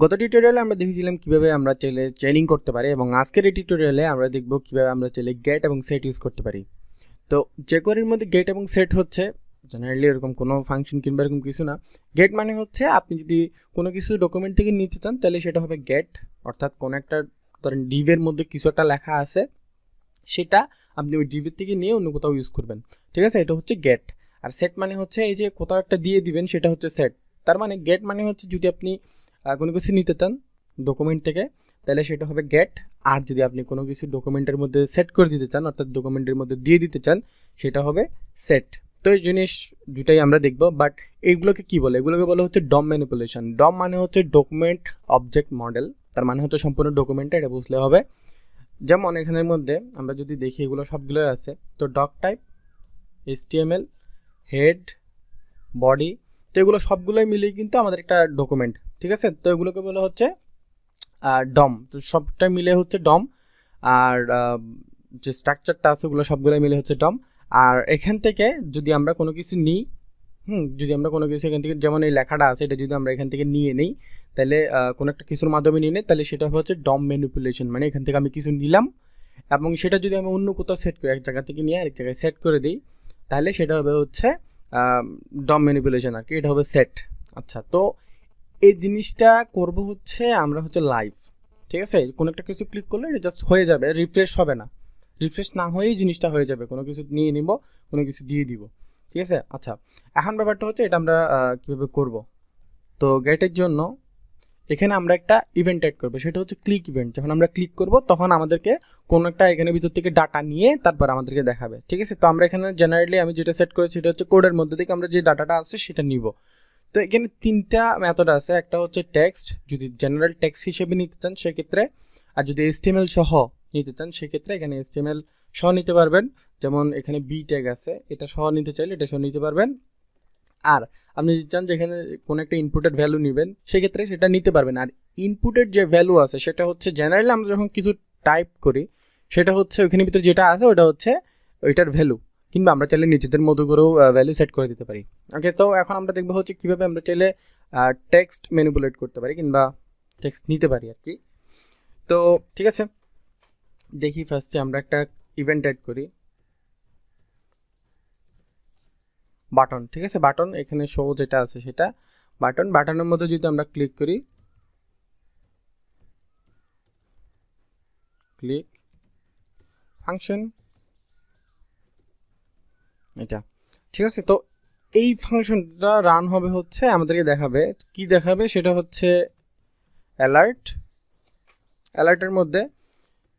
গত টিউটোরিয়ালে আমরা দেখেছিলাম কিভাবে আমরা চাইলে চেইনিং করতে পারি এবং আজকের এই টিউটোরিয়ালে আমরা দেখব কিভাবে আমরা চাইলে গেট এবং সেট ইউজ করতে পারি। তো jQueryর মধ্যে গেট এবং সেট হচ্ছে জেনারেলি এরকম কোনো ফাংশন কিংবা এরকম কিছু না। গেট মানে হচ্ছে আপনি যদি কোনো কিছু ডকুমেন্ট থেকে নিতে চান তাহলে সেটা হবে গেট, অর্থাৎ কোনো একটা ধরেন ডিভের মধ্যে কিছু একটা লেখা আছে সেটা আপনি ওই ডিভের থেকে নিয়ে অন্য কোথাও ইউজ করবেন, ঠিক আছে? এটা হচ্ছে গেট। আর সেট মানে হচ্ছে এই যে কোথাও একটা দিয়ে দিবেন সেটা হচ্ছে সেট। তার মানে গেট মানে হচ্ছে যদি আপনি কোনো কিছু নিতে চান ডকুমেন্ট থেকে তাহলে সেটা হবে গেট, আর যদি আপনি কোনো কিছু ডকুমেন্টের মধ্যে সেট করে দিতে চান অর্থাৎ ডকুমেন্টের মধ্যে দিয়ে দিতে চান সেটা হবে সেট। তো এই জিনিস দুটাই আমরা দেখব, বাট এইগুলোকে কি বলে? এগুলোকে বলা হচ্ছে ডম ম্যানিপুলেশন। ডম মানে হচ্ছে ডকুমেন্ট অবজেক্ট মডেল, তার মানে হচ্ছে সম্পূর্ণ ডকুমেন্টটা, এটা বুঝলে হবে। যেমন এখানের মধ্যে আমরা যদি দেখি এগুলো সবগুলোই আছে। তো doc type, HTML, head, body, তো এগুলো সবগুলোই মিলিয়ে কিন্তু আমাদের একটা ডকুমেন্ট, ঠিক আছে? তো এগুলোকে বলা হচ্ছে ডম। তো সবটা মিলে হচ্ছে ডম, আর যে স্ট্রাকচারটা আছে ওগুলো সবগুলোই মিলে হচ্ছে ডম। আর এখান থেকে যদি আমরা কোনো কিছু নিই, যদি আমরা কোনো কিছু এখান থেকে, যেমন এই লেখাটা আছে এটা যদি আমরা এখান থেকে নিয়ে নিই তাহলে কোনো একটা কিছুর মাধ্যমে নিয়ে নিই তাহলে সেটা হচ্ছে ডম ম্যানিপুলেশন। মানে এখান থেকে আমি কিছু নিলাম এবং সেটা যদি আমি অন্য কোথাও সেট করি, এক জায়গা থেকে নিয়ে আরেক জায়গায় সেট করে দিই তাহলে সেটা হবে হচ্ছে ডম ম্যানিপুলেশন আর কি, এটা হবে সেট। আচ্ছা, তো এই জিনিসটা করব হচ্ছে আমরা হচ্ছে লাইভ, ঠিক আছে? কোনো একটা কিছু ক্লিক করলে এটা জাস্ট হয়ে যাবে, রিফ্রেশ হবে না। রিফ্রেশ না হয়েই জিনিসটা হয়ে যাবে, কোনো কিছু নিয়ে নিব, কোনো কিছু দিয়ে দিব, ঠিক আছে? আচ্ছা, এখন ব্যাপারটা হচ্ছে এটা আমরা কীভাবে করব। তো গেটের জন্য এখানে আমরা একটা ইভেন্ট অ্যাড করবো, সেটা হচ্ছে ক্লিক ইভেন্ট। যখন আমরা ক্লিক করব তখন আমাদেরকে কোনো একটা এখানে ভিতর থেকে ডাটা নিয়ে তারপর আমাদেরকে দেখাবে, ঠিক আছে? তো আমরা এখানে জেনারেলি আমি যেটা সেট করেছি সেটা হচ্ছে কোডের মধ্যে থেকে আমরা যে ডাটাটা আছে সেটা নিব। তো এখানে তিনটা মেথড আছে। একটা হচ্ছে টেক্সট, যদি জেনারেল টেক্সট হিসেবে নিতে চান সেক্ষেত্রে, আর যদি HTML সহ নিতে চান সেক্ষেত্রে এখানে HTML সহ নিতে পারবেন। যেমন এখানে বি ট্যাগ আছে, এটা সহ নিতে চাইলে এটা সহ নিতে পারবেন। আর আপনি যদি চান যেখানে কোনো একটা ইনপুটের ভ্যালু নেবেন সেক্ষেত্রে সেটা নিতে পারবেন। আর ইনপুটের যে ভ্যালু আছে সেটা হচ্ছে জেনারেলি আমরা যখন কিছু টাইপ করি সেটা হচ্ছে ওইখানে ভিতরে যেটা আছে ওটা হচ্ছে ওইটার ভ্যালু, কিংবা আমরা চাইলে নিজেদের মতো করেও ভ্যালু সেট করে দিতে পারি। ওকে, তো এখন আমরা দেখবো হচ্ছে কীভাবে আমরা চাইলে টেক্সট ম্যানিপুলেট করতে পারি কিংবা টেক্সট নিতে পারি আর কি। তো ঠিক আছে, দেখি ফার্স্টে আমরা একটা ইভেন্ট অ্যাড করি, বাটন, ঠিক আছে? বাটন এখানে শো যেটা আছে সেটা বাটন। বাটনের মধ্যে যদি আমরা ক্লিক করি, ক্লিক ফাংশন, এটা, ঠিক আছে? তো এই ফাংশনটা রান হবে হচ্ছে আমাদেরকে দেখাবে, কি দেখাবে সেটা হচ্ছে অ্যালার্ট। অ্যালার্টের মধ্যে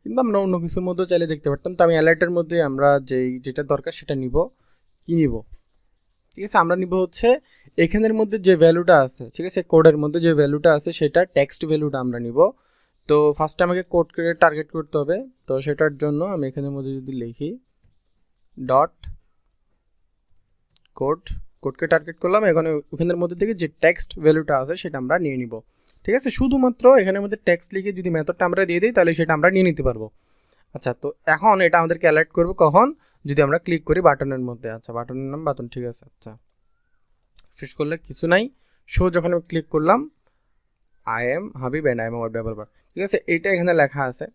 কিংবা আমরা অন্য কিছুর মধ্যে চাইলে দেখতে পারতাম। তো আমি অ্যালার্টের মধ্যে আমরা যেটা দরকার সেটা নিব। কি নিব? ঠিক আছে, আমরা নিব হচ্ছে এখানের মধ্যে যে ভ্যালুটা আছে, ঠিক আছে? কোডের মধ্যে যে ভ্যালুটা আছে সেটা টেক্সট ভ্যালুটা আমরা নিব। তো ফার্স্টে আমাকে কোডকে টার্গেট করতে হবে। তো সেটার জন্য আমি এখানের মধ্যে যদি লিখি ডট কোড, কোডকে টার্গেট করলাম, এখানে ওখানের মধ্যে থেকে যে টেক্সট ভ্যালুটা আছে সেটা আমরা নিয়ে নিব, ঠিক আছে? শুধুমাত্র এখানের মধ্যে টেক্সট লিখে যদি মেথডটা আমরা দিয়ে দিই তাহলে সেটা আমরা নিয়ে নিতে পারবো। আচ্ছা, তো এখন এটা আমাদেরকে অ্যালার্ট করবো কখন? যদি আমরা ক্লিক করি বাটনের মধ্যে। আচ্ছা, বাটনের নাম বাটন, ঠিক আছে। আচ্ছা, ফিশ করলে কিছু নাই, শো যখন আমি ক্লিক করলাম I am Habib and I am web developer, ঠিক আছে? এইটা এখানে লেখা আছে,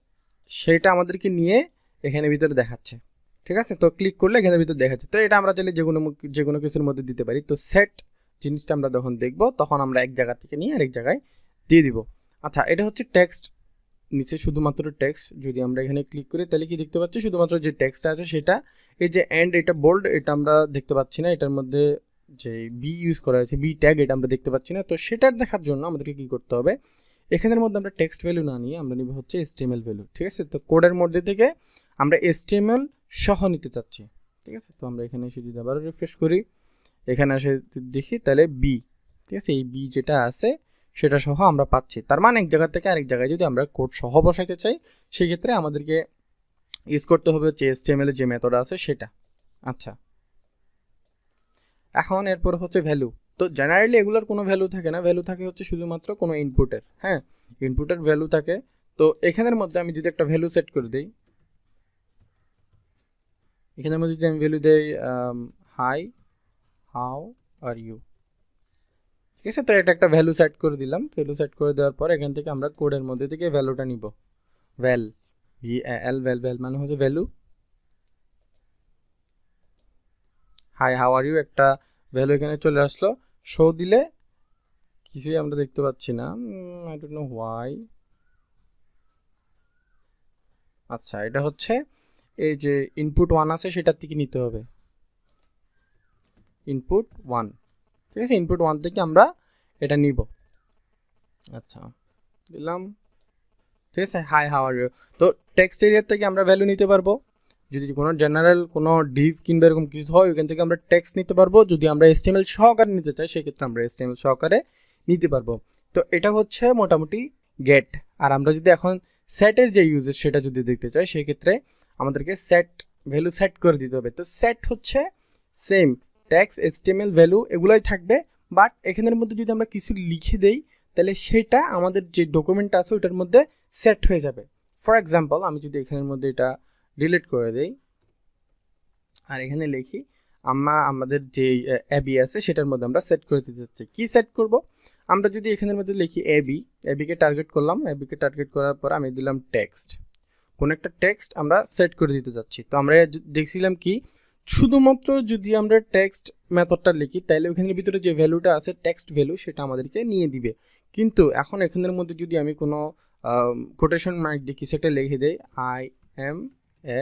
সেটা আমাদেরকে নিয়ে এখানে ভিতরে দেখাচ্ছে, ঠিক আছে? তো ক্লিক করলে এখানের ভিতরে দেখাচ্ছে। তো এটা আমরা চাইলে যে কোনো কিছুর মধ্যে দিতে পারি। তো সেট জিনিসটা আমরা যখন দেখব তখন আমরা এক জায়গা থেকে নিয়ে আরেক জায়গায় দিয়ে দিব। আচ্ছা, এটা হচ্ছে টেক্সট, নিচে শুধুমাত্র টেক্সট। যদি আমরা এখানে ক্লিক করি তাহলে কি দেখতে পাচ্ছি? শুধুমাত্র যে টেক্সটটা আছে সেটা। এই যে এন্ড, এটা বোল্ড, এটা আমরা দেখতে পাচ্ছি না। এটার মধ্যে যে বি ইউজ করা হয়েছে, বি ট্যাগ, এটা আমরা দেখতে পাচ্ছি না। তো সেটার দেখার জন্য আমাদেরকে কি করতে হবে? এখানের মধ্যে আমরা টেক্সট ভ্যালু না নিয়ে আমরা নিব হচ্ছে HTML ভ্যালু, ঠিক আছে? তো কোডের মধ্যে থেকে আমরা HTML সহ নিতে চাচ্ছি, ঠিক আছে? তো আমরা এখানে এসে যদি আবার রিফ্রেশ করি, এখানে এসে দেখি তাহলে বি, ঠিক আছে? এই বি যেটা আছে সেটা সহ আমরা পাচ্ছি। তার মানে এক জায়গা থেকে আরেক জায়গায় যদি আমরা কোড সহ বসাইতে চাই সেই ক্ষেত্রে আমাদেরকে ইউজ করতে হবে হচ্ছে HTML এর যে মেথড আছে সেটা। আচ্ছা, এখন এরপর হচ্ছে ভ্যালু। তো জেনারেলি এগুলোর কোনো ভ্যালু থাকে না, ভ্যালু থাকে হচ্ছে শুধুমাত্র কোনো ইনপুটের। হ্যাঁ, ইনপুটের ভ্যালু থাকে। তো এখানের মধ্যে আমি যদি একটা ভ্যালু সেট করে দিই, এখানের মধ্যে যদি আমি ভ্যালু দেই হাই, হাউ আর ইউ, ঠিক আছে। তো এটা একটা ভ্যালু সেট করে দিলাম। ভ্যালু সেট করে দেওয়ার পর এখান থেকে আমরা কোডের মধ্যে থেকে ভ্যালুটা নিব। ভ্যাল ভ্যাল মানে হচ্ছে value. Hi how are you একটা ভ্যালু এখানে চলে আসলো। শো দিলে কিছুই আমরা দেখতে পাচ্ছি না, আই ডোন্ট নো হোয়াই। আচ্ছা, এটা হচ্ছে এই যে ইনপুট 1 আছে সেটার থেকে নিতে হবে, ইনপুট 1। ঠিক আছে, ইনপুট 1 থেকে আমরা এটা নিব। আচ্ছা, দিলাম। ঠিক আছে, হাই হাউ আর ইউ। তো টেক্সট এরিয়ার থেকে আমরা ভ্যালু নিতে পারবো। যদি কোনো জেনারেল কোনো ডিভ কিংবা এরকম কিছু হয় ওইখান থেকে আমরা টেক্সট নিতে পারবো। যদি আমরা HTML সহকারে নিতে চাই সেক্ষেত্রে আমরা HTML সহকারে নিতে পারবো। তো এটা হচ্ছে মোটামুটি গেট। আর আমরা যদি এখন সেটের যে ইউজেস সেটা যদি দেখতে চাই সেক্ষেত্রে আমাদেরকে সেট ভ্যালু সেট করে দিতে হবে। তো সেট হচ্ছে সেম টেক্সট HTML ভ্যালু এগুলোই থাকবে, বাট এখানের মধ্যে যদি আমরা কিছু লিখে দেই তাহলে সেটা আমাদের যে ডকুমেন্টটা আছে ওটার মধ্যে সেট হয়ে যাবে। ফর এক্সাম্পল, আমি যদি এখানের মধ্যে এটা ডিলিট করে দেই আর এখানে লিখি আমাদের যে এবি আছে সেটার মধ্যে আমরা সেট করে দিতে চাচ্ছি। কি সেট করব? আমরা যদি এখানের মধ্যে লিখি এবিকে টার্গেট করলাম। এবিকে টার্গেট করার পর আমি দিলাম টেক্সট, কোন একটা টেক্সট আমরা সেট করে দিতে যাচ্ছি। তো আমরা দেখছিলাম কি শুধুমাত্র যদি আমরা টেক্সট মেথডটা লিখি তাহলে ওখানের ভিতরে যে ভ্যালুটা আছে টেক্সট ভ্যালু সেটা আমাদেরকে নিয়ে দিবে। কিন্তু এখন এখানের মধ্যে যদি আমি কোনো কোটেশন মার্ক দিয়ে কিছু একটা লিখে দেই, I M a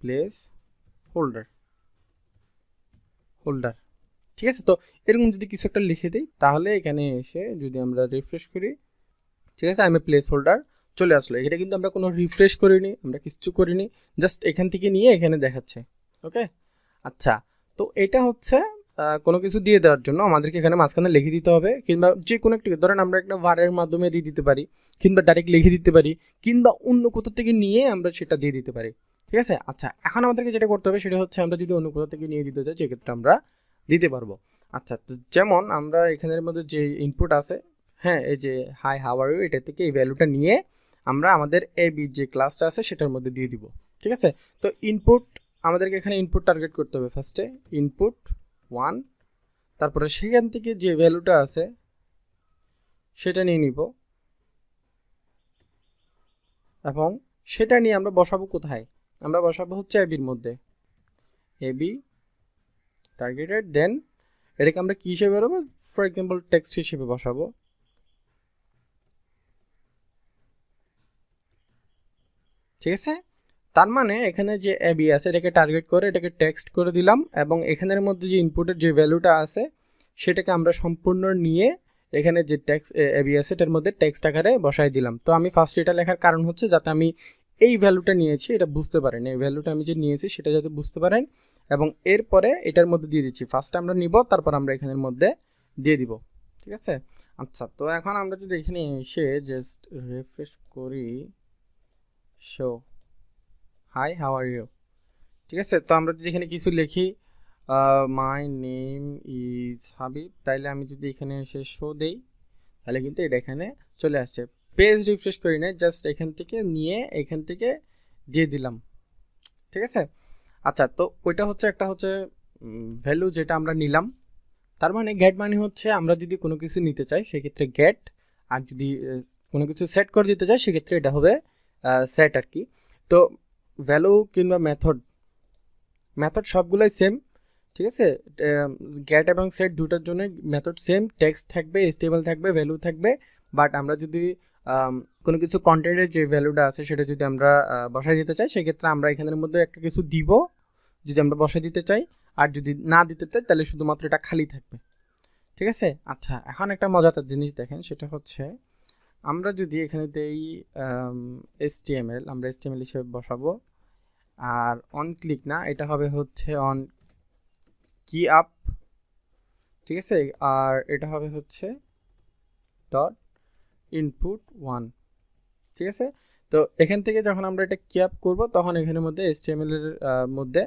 place holder, ঠিক আছে। তো এরকম যদি কিছু একটা লিখে দিই তাহলে এখানে এসে যদি আমরা রিফ্রেশ করি, ঠিক আছে, আমি প্লেস হোল্ডার চলে আসলো। এটা কিন্তু আমরা কোনো রিফ্রেশ করিনি, আমরা কিছু করিনি, জাস্ট এখান থেকে নিয়ে এখানে দেখাচ্ছে। ওকে, আচ্ছা। তো এটা হচ্ছে কোনো কিছু দিয়ে দেওয়ার জন্য আমাদেরকে এখানে মাঝখানে লিখে দিতে হবে, কিংবা যে কোনো একটা ধরেন আমরা একটা ভারের মাধ্যমে দিয়ে দিতে পারি, কিংবা ডাইরেক্ট লিখে দিতে পারি, কিংবা অন্য কোথাও থেকে নিয়ে আমরা সেটা দিয়ে দিতে পারি। ঠিক আছে, আচ্ছা। এখন আমাদেরকে যেটা করতে হবে সেটা হচ্ছে আমরা যদি অন্য কোথাও থেকে নিয়ে দিতে চাই সেক্ষেত্রে আমরা দিতে পারবো। আচ্ছা, তো যেমন আমরা এখানের মধ্যে যে ইনপুট আছে, হ্যাঁ, এই যে হাই হাউ আর ইউ, এটা থেকে এই ভ্যালুটা নিয়ে আমরা আমাদের এবি যে ক্লাসটা আছে সেটার মধ্যে দিয়ে দিব। ঠিক আছে, তো ইনপুট আমাদেরকে এখানে ইনপুট টার্গেট করতে হবে। ফার্স্টে ইনপুট 1, তারপরে সেখান থেকে যে ভ্যালুটা আছে সেটা নিয়ে নিব এবং সেটা নিয়ে আমরা বসাবো কোথায়? আমরা বসাবো হচ্ছে এবির মধ্যে, এবি টার্গেটেড। দেন এটাকে আমরা কি হিসেবে বেরোবো? ফর এক্সাম্পল টেক্সট হিসেবে বসাবো। ঠিক আছে, তার মানে এখানে যে এবি আছে এটাকে টার্গেট করে এটাকে টেক্সট করে দিলাম এবং এখানের মধ্যে যে ইনপুটের যে ভ্যালুটা আছে সেটাকে আমরা সম্পূর্ণ নিয়ে এখানে যে টেক্সট এবি আছে এটার মধ্যে টেক্সট আকারে বসাই দিলাম। তো আমি ফার্স্ট এটা লেখার কারণ হচ্ছে যাতে আমি এই ভ্যালুটা নিয়েছি এটা বুঝতে পারেন, এই ভ্যালুটা আমি যে নিয়েছি সেটা যাতে বুঝতে পারেন, এবং এরপরে এটার মধ্যে দিয়ে দিচ্ছি। ফার্স্ট আমরা নিব, তারপর আমরা এখানের মধ্যে দিয়ে দিব। ঠিক আছে, আচ্ছা। তো এখন আমরা যদি এখানে এসে জাস্ট রিফ্রেশ করি, show hi how are you, ঠিক আছে। তো আমরা যদি এখানে কিছু লিখি, মাই নেম ইজ হাবিব, তাইলে আমি যদি এখানে এসে শো দেই তাহলে কিন্তু এটা এখানে চলে আসছে। পেজ রিফ্রেশ করি না, জাস্ট এখান থেকে নিয়ে এখান থেকে দিয়ে দিলাম। ঠিক আছে, আচ্ছা। তো ওইটা হচ্ছে একটা হচ্ছে ভ্যালু যেটা আমরা নিলাম। তার মানে গেট মানে হচ্ছে আমরা যদি কোনো কিছু নিতে চাই সেক্ষেত্রে গেট, আর যদি কোনো কিছু সেট করে দিতে চাই সেক্ষেত্রে এটা হবে সেট আর কি। তো ভ্যালু কিংবা মেথড সবগুলোই সেম। ঠিক আছে, গেট এবং সেট দুটার জন্য মেথড সেম, টেক্সট থাকবে, HTML থাকবে, ভ্যালু থাকবে। বাট আমরা যদি কোনো কিছু কন্টেন্টের যে ভ্যালুটা আছে সেটা যদি আমরা বসাই দিতে চাই সেক্ষেত্রে আমরা এখানের মধ্যে একটা কিছু দিব যদি আমরা বসাই দিতে চাই, আর যদি না দিতে চাই তাহলে শুধুমাত্র এটা খালি থাকবে। ঠিক আছে, আচ্ছা। এখন একটা মজাদার জিনিস দেখেন, সেটা হচ্ছে আমরা যদি এখানে দেই HTML, আমরা HTML হিসেবে বসাবো, আর অন ক্লিক না, এটা হবে হচ্ছে অন কি আপ। ঠিক আছে, আর এটা হবে হচ্ছে ডট ইনপুট 1। ঠিক আছে, তো এখান থেকে যখন আমরা এটা কি আপ করবো তখন এখানের মধ্যে HTML এর মধ্যে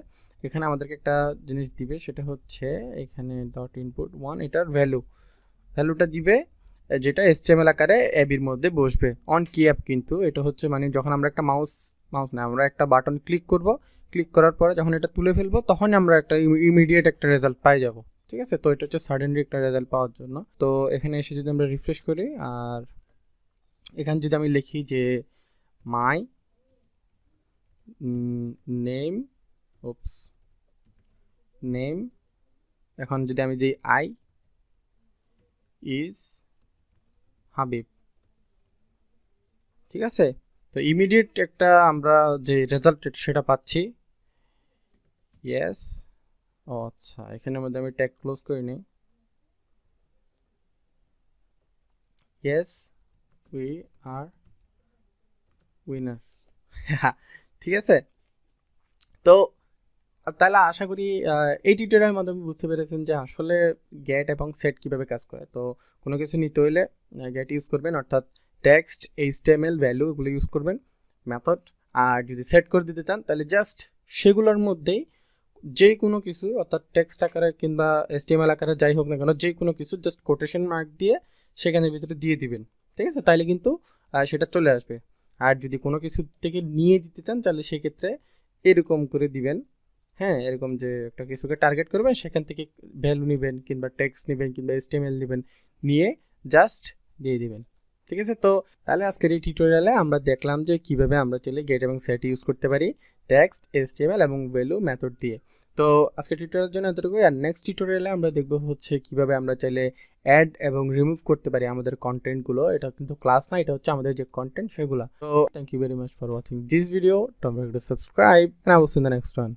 এখানে আমাদেরকে একটা জিনিস দিবে, সেটা হচ্ছে এখানে ডট ইনপুট 1, এটার ভ্যালুটা দিবে যেটা HTML আকারে এবির মধ্যে বসবে। অন কি আপ কিন্তু এটা হচ্ছে মানে যখন আমরা একটা মাউস না, আমরা একটা বাটন ক্লিক করব, ক্লিক করার পরে যখন এটা তুলে ফেলবো তখন আমরা একটা ইমিডিয়েট একটা রেজাল্ট পাই যাব। ঠিক আছে। তো এটা হচ্ছে সাডেনলি একটা রেজাল্ট পাওয়ার জন্য। তো এখানে এসে যদি আমরা রিফ্রেশ করি আর এখানে যদি আমি লিখি যে মাই নেম নেম, এখন যদি আমি দিই আই ইজ হাবিব, ঠিক আছে। তো ইমিডিয়েট একটা আমরা যে রেজাল্ট সেটা পাচ্ছি। ইয়েস, ও আচ্ছা, এখানের মধ্যে আমি ট্যাগ ক্লোজ করে নিই। Yes we are winner. ঠিক আছে। তো তাহলে আশা করি এই টিউটোরিয়ালের মাধ্যমে বুঝতে পেরেছেন যে আসলে গেট এবং সেট কিভাবে কাজ করে। তো কোনো কিছু নিতে হলে গেট ইউজ করবেন, অর্থাৎ টেক্সট, এইচটিএমএল, ভ্যালু এগুলো ইউজ করবেন, মেথড। আর যদি সেট করে দিতে চান তাহলে জাস্ট সেগুলোর মধ্যেই যে কোনো কিছু, অর্থাৎ টেক্সট আকারে কিংবা এইচটিএমএল আকারে যাই হোক না কেন, যে কোনো কিছু জাস্ট কোটেশন মার্ক দিয়ে সেখানের ভিতরে দিয়ে দিবেন, ঠিক আছে। তাইলে কিন্তু সেটা চলে আসবে। আর যদি কোনো কিছু থেকে নিয়ে দিতে চান তাহলে সেক্ষেত্রে এরকম করে দিবেন। হ্যাঁ, এরকম যে একটা কিছুকে টার্গেট করবেন, সেখান থেকে ভ্যালু নেবেন কিংবা টেক্সট নেবেন কিংবা এইচটিএমএল নেবেন, নিয়ে জাস্ট দিয়ে দিবেন, ঠিক আছে। তো তাহলে আজকের এই টিউটোরিয়ালে আমরা দেখলাম যে কিভাবে আমরা চাইলে গেট এবং সেট ইউজ করতে পারি টেক্সট, এইচটিএমএল এবং ভ্যালু মেথড দিয়ে। তো আজকের টিউটোরিয়ালের জন্য এতটুকুই। আর নেক্সট টিউটোরিয়ালে আমরা দেখব হচ্ছে কিভাবে আমরা চাইলে অ্যাড এবং রিমুভ করতে পারি আমাদের কন্টেন্টগুলো। এটা কিন্তু ক্লাস না, এটা হচ্ছে আমাদের যে কন্টেন্ট সেগুলো। তো thank you very much for watching this video. Don't forget to subscribe and I will see in the next one.